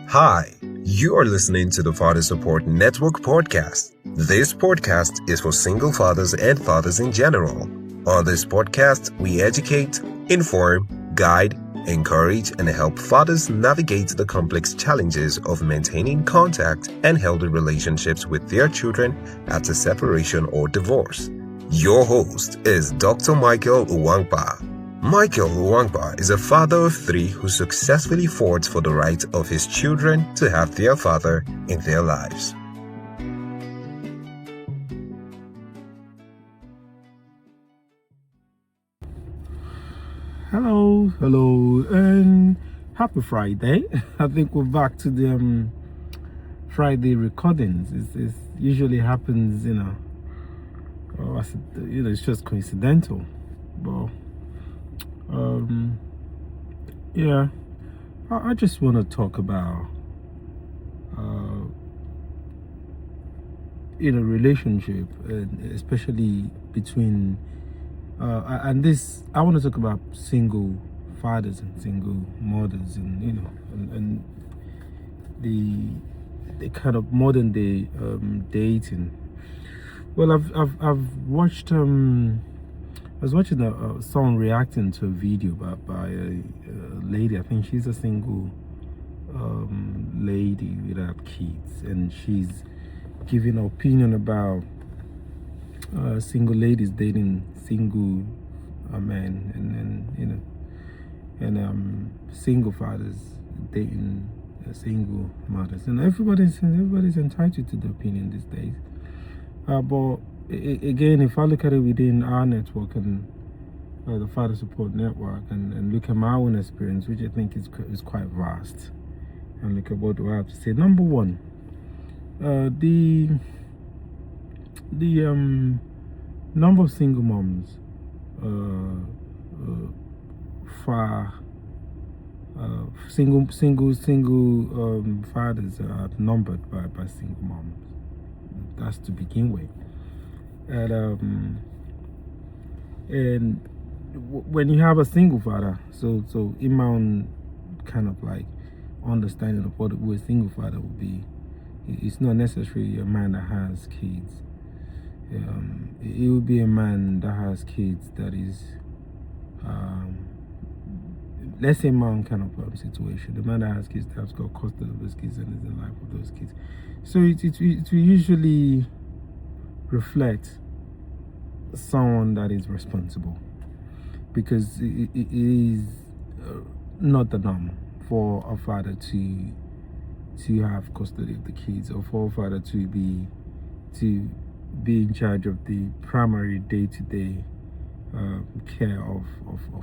Hi, you are listening to the Father Support Network podcast. This podcast is for single fathers and fathers in general. On this podcast, we educate, inform, guide, encourage, and help fathers navigate the complex challenges of maintaining contact and healthy relationships with their children after separation or divorce. Your host is Dr. Michael Nwankpa. Michael Nwankpa is a father of three who successfully fought for the right of his children to have their father in their lives. Hello, and happy Friday. I think we're back to the Friday recordings. It usually happens, it's just coincidental. But I just want to talk about relationship, and especially between and this I want to talk about single fathers and single mothers, and the kind of modern day dating. Well, I've watched I was watching someone reacting to a video by a lady. I think she's a single lady without kids, and she's giving an opinion about single ladies dating single men, and single fathers dating single mothers. And everybody's entitled to the opinion these days. But again, if I look at it within our network and the Father Support Network, and look at my own experience, which I think is quite vast, and look at what do I have to say. Number one, the number of single moms single fathers are outnumbered by single moms. That's to begin with. And when you have a single father, so in my own kind of like understanding of what a single father would be, it's not necessarily a man that has kids. It would be a man that has kids that is, let's say, my own kind of situation. The man that has kids that has got custody of those kids and is in life with those kids. So it will usually reflect someone that is responsible, because it is not the norm for a father to have custody of the kids, or for a father to be in charge of the primary day-to-day care of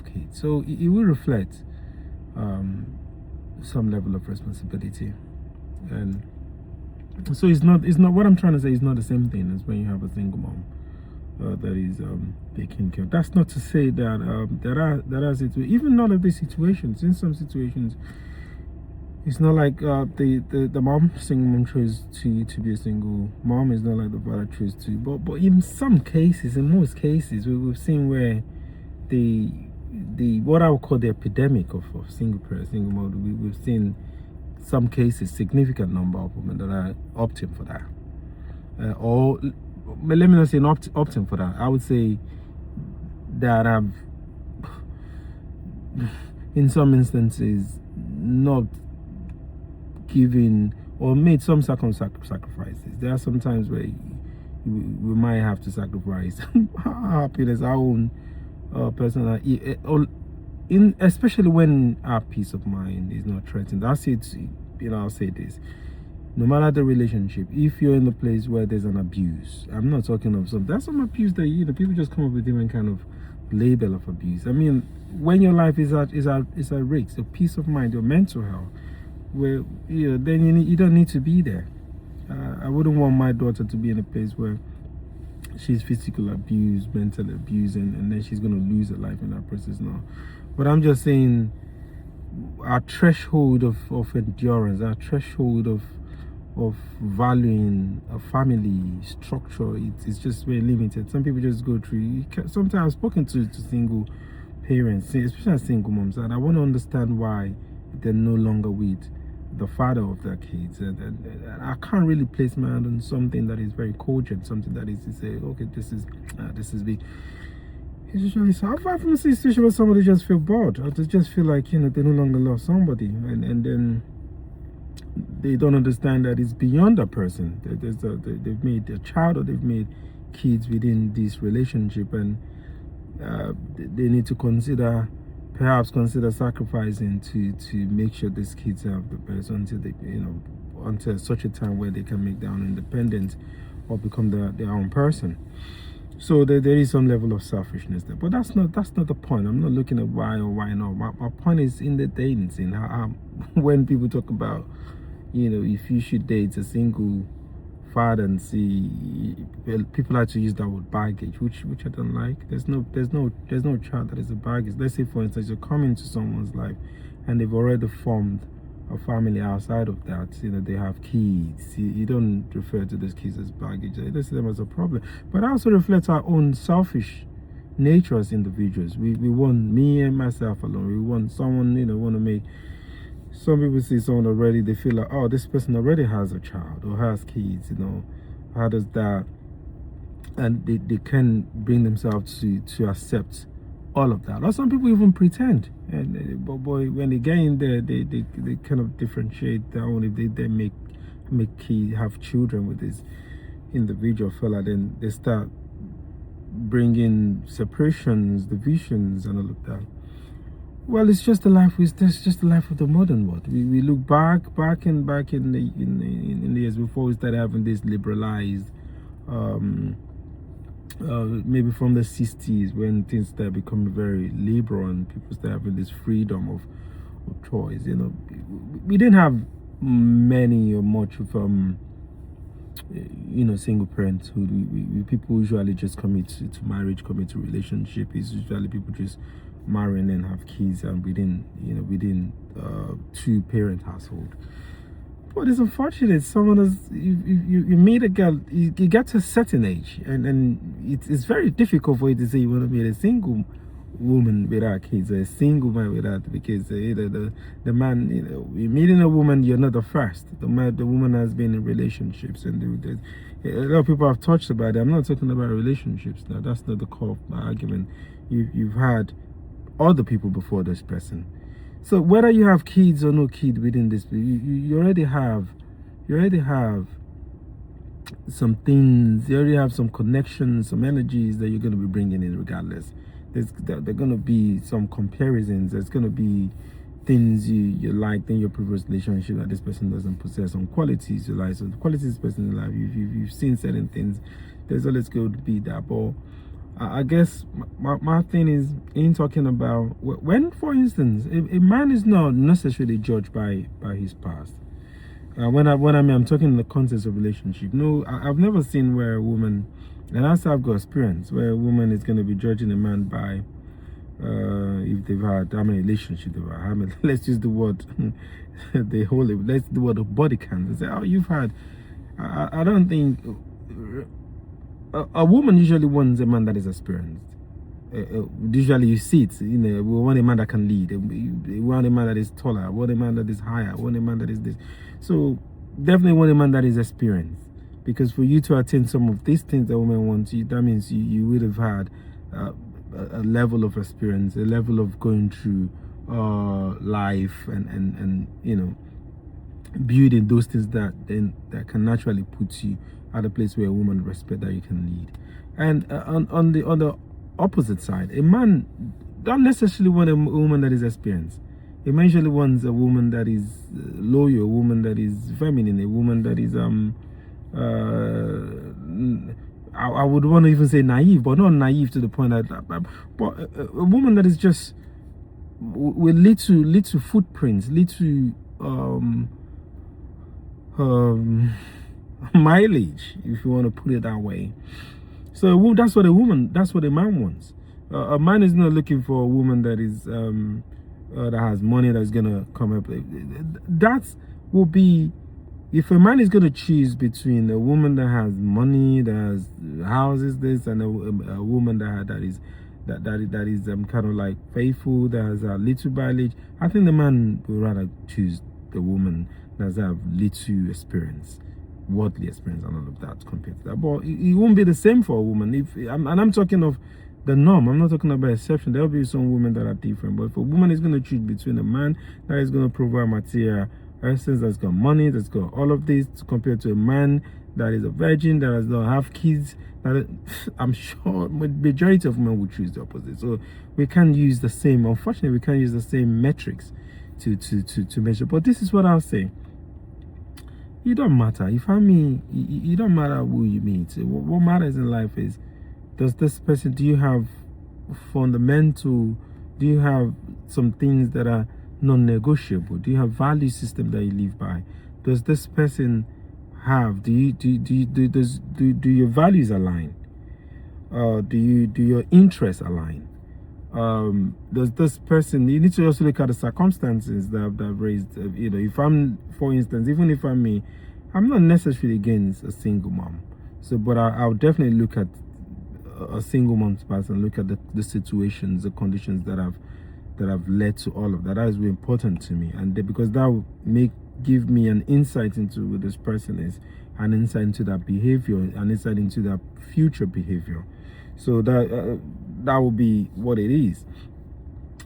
kids. So it will reflect some level of responsibility. And so it's not what I'm trying to say is not the same thing as when you have a single mom that is taking care. That's not to say that there are situations, even none of these situations. In some situations, it's not like the mom, single mom, chose to be a single mom. It's not like the father chose to. But in some cases, in most cases, we've seen where the what I would call the epidemic of single parent, single mom. We've seen some cases, significant number of women that are opting for that, but let me not say opting for that. I would say that I've, in some instances, not given or made some sacrifices. There are some times where we might have to sacrifice our happiness, our own personal, especially when our peace of mind is not threatened. I'll say this: no matter the relationship, if you're in a place where there's an abuse, I'm not talking of there's some abuse that people just come up with different kind of label of abuse. I mean, when your life is at risk, your peace of mind, your mental health, where then you don't need to be there. I wouldn't want my daughter to be in a place where she's physical abuse, mental abuse, and then she's going to lose her life in that process now. But I'm just saying, our threshold of endurance, our threshold of valuing a family structure, it's just very limited. Some people just go through. Sometimes I've spoken to single parents, especially single moms, and I want to understand why they're no longer with the father of their kids, and I can't really place my hand on something that is very cogent, something that is to say, okay, this is big. It's usually so. I've often seen situations where somebody just feel bored, or they just feel like, you know, they no longer love somebody, and then they don't understand that it's beyond that person. They've made a child, or they've made kids within this relationship, and they need to perhaps consider sacrificing to make sure these kids have the best until they, you know, until such a time where they can make their own independence or become their own person. So there is some level of selfishness there, but that's not the point. I'm not looking at why or why not. My point is in the dating scene. When people talk about, you know, if you should date a single father, and see, people like to use that word baggage, which I don't like. There's no child that is a baggage. Let's say, for instance, you're coming to someone's life and they've already formed a family outside of that. You know, they have kids. You don't refer to those kids as baggage. You don't see them as a problem. But that also reflects our own selfish nature as individuals. We want, me and myself alone, we want someone, you know, want to make. Some people see someone already, they feel like, oh, this person already has a child or has kids, you know, how does that, and they can bring themselves to accept all of that. Or some people even pretend, and but boy, when they get in there, they kind of differentiate their own. If they make kids, have children with this individual fella, then they start bringing separations, divisions, and all of that. Well, it's just the life. That's just the life of the modern world. We look back in the years before we started having this liberalized, maybe from the 60s, when things started becoming very liberal and people started having this freedom of choice. You know, we didn't have many or much of you know, single parenthood. People usually just commit to marriage, commit to relationship. It's usually people just marrying and have kids, and within two parent household. But it's unfortunate. Someone has, you meet a girl, you get to a certain age, and it's very difficult for you to say you want to meet a single woman without kids, or a single man without, because the man, you know, you're meeting a woman, you're not the first. The woman has been in relationships, and a lot of people have touched about it. I'm not talking about relationships now. That's not the core of my argument. You've had other people before this person. So whether you have kids or no kid within this, you already have some things. You already have some connections, some energies that you're going to be bringing in regardless. There are going to be some comparisons. There's going to be things you like in your previous relationship that this person doesn't possess, some qualities you like. So the qualities this person like, you've seen certain things. There's always going to be that. But I guess my thing is in talking about when, for instance, a man is not necessarily judged by his past. When I'm talking in the context of relationship. No, I've never seen where a woman, and that's how I've got experience, where a woman is going to be judging a man by if they've had how many relationships they've had. How many, let's use the word let's use the word of body count. They say, oh, you've had. I don't think. A woman usually wants a man that is experienced. Usually you see it, you know, we want a man that can lead. We want a man that is taller. We want a man that is higher. We want a man that is this. So definitely want a man that is experienced. Because for you to attain some of these things that women want, that means you would have had a level of experience, a level of going through life, and you know, building those things that can naturally put you at a place where a woman respect that you can lead. And on the opposite side, a man don't necessarily want a woman that is experienced. He usually wants a woman that is loyal, a woman that is feminine, a woman that is I would want to even say naive, but not naive to the point that, but a woman that is just with little footprints, little mileage, if you want to put it that way. So that's what a man wants. A man is not looking for a woman that is that has money that's gonna come up. That will be, if a man is gonna choose between a woman that has money, that has houses, this, and a woman that is kind of like faithful, that has a little mileage, I think the man will rather choose the woman does have little experience, worldly experience, and all of that compared to that. But it won't be the same for a woman. I'm talking of the norm. I'm not talking about exception. There will be some women that are different. But if a woman is going to choose between a man that is going to provide material essence, that's got money, that's got all of this, compared to a man that is a virgin, that does not have kids, I'm sure majority of men will choose the opposite. So we can't use the same, unfortunately, we can't use the same metrics to measure. But this is what I'll say. It don't matter. If I mean, it don't matter who you meet. What matters in life is, does this person, do you have fundamental, do you have some things that are non-negotiable? Do you have value system that you live by? Does this person have, do your values align? Do your interests align? Does this person, you need to also look at the circumstances that raised, if I'm, for instance, even if I'm me, I'm not necessarily against a single mom. So, but I'll definitely look at a single mom's past and look at the situations, the conditions that have led to all of that. That is really important to me, and because that will give me an insight into who this person is, an insight into that behavior, an insight into that future behavior. So that will be what it is.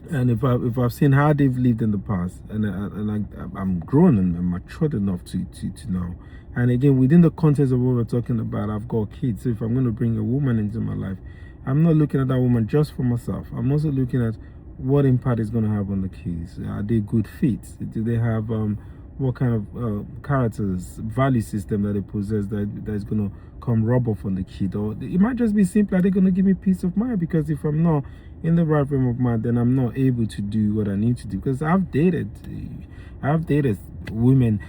And if I've seen how they've lived in the past, and I'm grown and matured enough to know. And again, within the context of what we're talking about, I've got kids. So if I'm going to bring a woman into my life, I'm not looking at that woman just for myself. I'm also looking at what impact it's going to have on the kids. Are they good fits? Do they have what kind of characters, value system that they possess that is going to come rub off on the kid? Or it might just be simple, are they going to give me peace of mind? Because if I'm not in the right frame of mind, then I'm not able to do what I need to do. Because I've dated women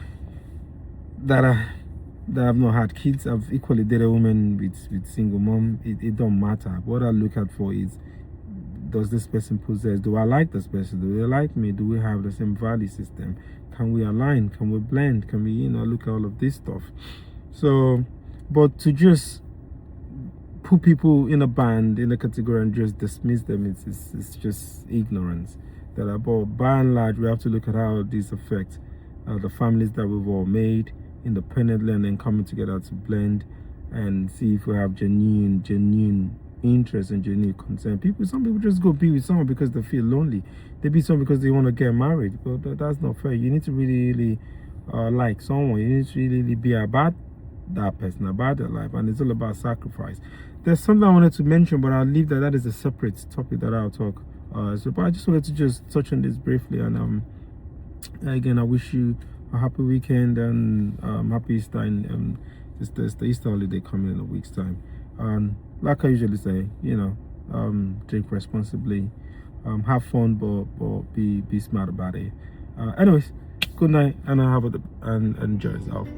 that have not had kids. I've equally dated women with single mom. It don't matter. What I look at for is, does this person possess, do I like this person, do they like me, do we have the same value system, can we align, can we blend, can we look at all of this stuff. So, but to just put people in a band, in a category, and just dismiss them, it's just ignorance. But by and large, we have to look at how these affect the families that we've all made independently, and then coming together to blend and see if we have genuine interest and genuine concern. Some people just go be with someone because they feel lonely. They be someone because they want to get married. But that's not fair. You need to really like someone. You need to really be about that person, about their life, and it's all about sacrifice. There's something I wanted to mention, but I'll leave that. That is a separate topic that I'll talk. But I just wanted to just touch on this briefly, and again, I wish you a happy weekend and happy Easter. And it's the Easter holiday coming in a week's time. And like I usually say, drink responsibly, have fun, but be smart about it. Anyways, good night, and enjoy yourself.